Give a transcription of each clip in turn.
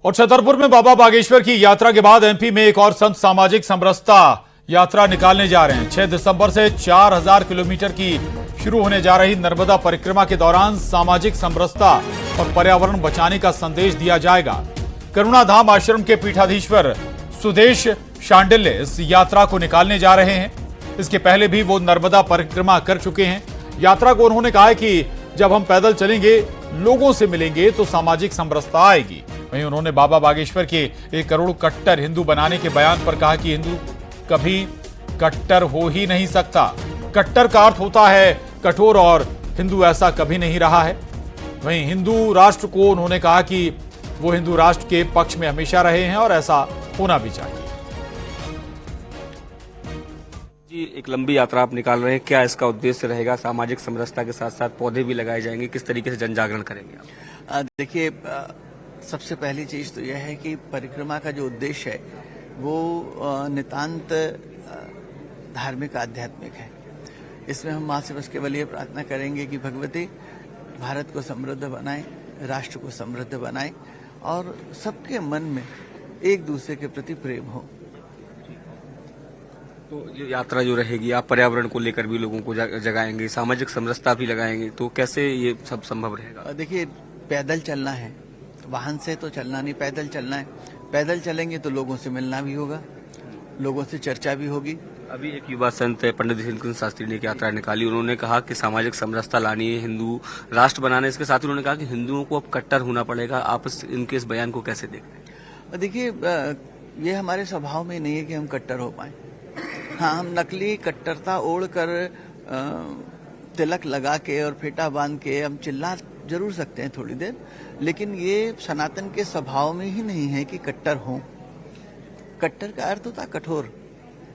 और छतरपुर में बाबा बागेश्वर की यात्रा के बाद एमपी में एक और संत सामाजिक समरसता यात्रा निकालने जा रहे हैं। 6 दिसंबर से 4000 किलोमीटर की शुरू होने जा रही नर्मदा परिक्रमा के दौरान सामाजिक समरसता और पर्यावरण बचाने का संदेश दिया जाएगा। करुणाधाम आश्रम के पीठाधीश्वर सुदेश शांडिल्य इस यात्रा को निकालने जा रहे हैं। इसके पहले भी वो नर्मदा परिक्रमा कर चुके हैं। यात्रा को उन्होंने कहा है कि जब हम पैदल चलेंगे, लोगों से मिलेंगे तो सामाजिक समरसता आएगी। वहीं उन्होंने बाबा बागेश्वर के 1 करोड़ कट्टर हिंदू बनाने के बयान पर कहा कि हिंदू कभी कट्टर हो ही नहीं सकता। कट्टर का अर्थ होता है कठोर और हिंदू ऐसा कभी नहीं रहा है। वहीं हिंदू राष्ट्र को उन्होंने कहा कि वो हिंदू राष्ट्र के पक्ष में हमेशा रहे हैं और ऐसा होना भी चाहिए। जी, एक लंबी यात्रा आप निकाल रहे हैं, क्या इसका उद्देश्य रहेगा? सामाजिक समरसता के साथ साथ पौधे भी लगाए जाएंगे, किस तरीके से जन जागरण करेंगे आप? देखिए, सबसे पहली चीज तो यह है कि परिक्रमा का जो उद्देश्य है वो नितांत धार्मिक आध्यात्मिक है। इसमें हम माँ से बस केवल ये प्रार्थना करेंगे कि भगवती भारत को समृद्ध बनाए, राष्ट्र को समृद्ध बनाए और सबके मन में एक दूसरे के प्रति प्रेम हो। तो ये यात्रा जो रहेगी, आप पर्यावरण को लेकर भी लोगों को जगाएंगे, सामाजिक समरसता भी लगाएंगे, तो कैसे ये सब संभव रहेगा? देखिए, पैदल चलना है, वाहन से तो चलना नहीं, पैदल चलना है। पैदल चलेंगे तो लोगों से मिलना भी होगा, लोगों से चर्चा भी होगी। अभी एक युवा संत पंडित धीरेन्द्र शास्त्री ने एक यात्रा निकाली, उन्होंने कहा कि सामाजिक समरसता लानी है, हिंदू राष्ट्र बनाना है। इसके साथ ही उन्होंने कहा कि हिंदुओं को अब कट्टर होना पड़ेगा। आप इनके इस बयान को कैसे देखते हैं? देखिए, ये हमारे स्वभाव में नहीं है कि हम कट्टर हो पाए। हाँ, हम नकली कट्टरता ओढ़ कर तिलक लगा के और फेटा बांध के हम चिल्ला जरूर सकते हैं थोड़ी देर, लेकिन ये सनातन के स्वभाव में ही नहीं है कि कट्टर हों। कट्टर का अर्थ होता है कठोर,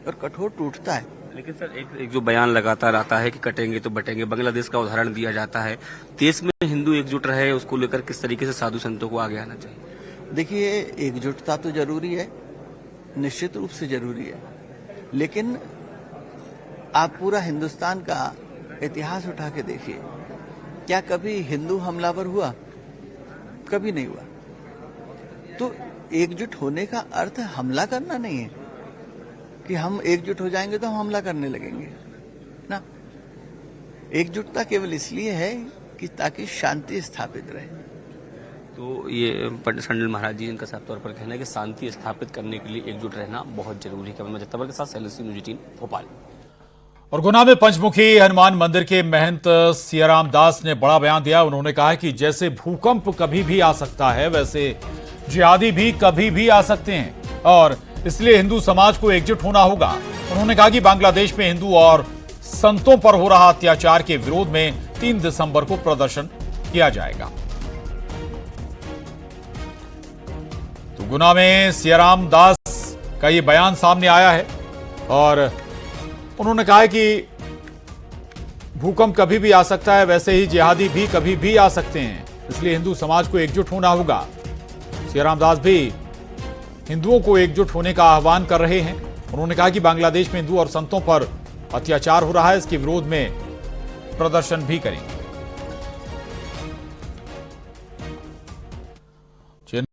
और कठोर टूटता है। लेकिन सर, एक जो बयान लगातार आता है कि कटेंगे तो बटेंगे, बांग्लादेश का उदाहरण दिया जाता है। देश में हिंदू एकजुट रहे, उसको लेकर किस तरीके से साधु संतों को आगे आना चाहिए? देखिए, एकजुटता तो जरूरी है, निश्चित रूप से जरूरी है, लेकिन आप पूरा हिंदुस्तान का इतिहास उठा के देखिए, क्या कभी हिंदू हमलावर हुआ? कभी नहीं हुआ। तो एकजुट होने का अर्थ हमला करना नहीं है कि हम एकजुट हो जाएंगे तो हम हमला करने लगेंगे ना। एकजुटता केवल इसलिए है कि ताकि शांति स्थापित रहे। तो ये पंडित शांडिल्य महाराज जी, इनका साफ तौर पर कहना है कि शांति स्थापित करने के लिए एकजुट रहना बहुत जरूरी है। कैमरा जत्तावर के साथ शैलेश सिंह, न्यूज़ 18 भोपाल। और गुना में पंचमुखी हनुमान मंदिर के महंत सियाराम दास ने बड़ा बयान दिया। उन्होंने कहा कि जैसे भूकंप कभी भी आ सकता है, वैसे जिहादी भी कभी भी आ सकते हैं और इसलिए हिंदू समाज को एकजुट होना होगा। उन्होंने कहा कि बांग्लादेश में हिंदू और संतों पर हो रहा अत्याचार के विरोध में 3 दिसंबर को प्रदर्शन किया जाएगा। तो गुना में सियाराम दास का ये बयान सामने आया है और उन्होंने कहा है कि भूकंप कभी भी आ सकता है, वैसे ही जिहादी भी कभी भी आ सकते हैं, इसलिए हिंदू समाज को एकजुट होना होगा। सियाराम दास भी हिंदुओं को एकजुट होने का आह्वान कर रहे हैं। उन्होंने कहा कि बांग्लादेश में हिंदू और संतों पर अत्याचार हो रहा है, इसके विरोध में प्रदर्शन भी करेंगे।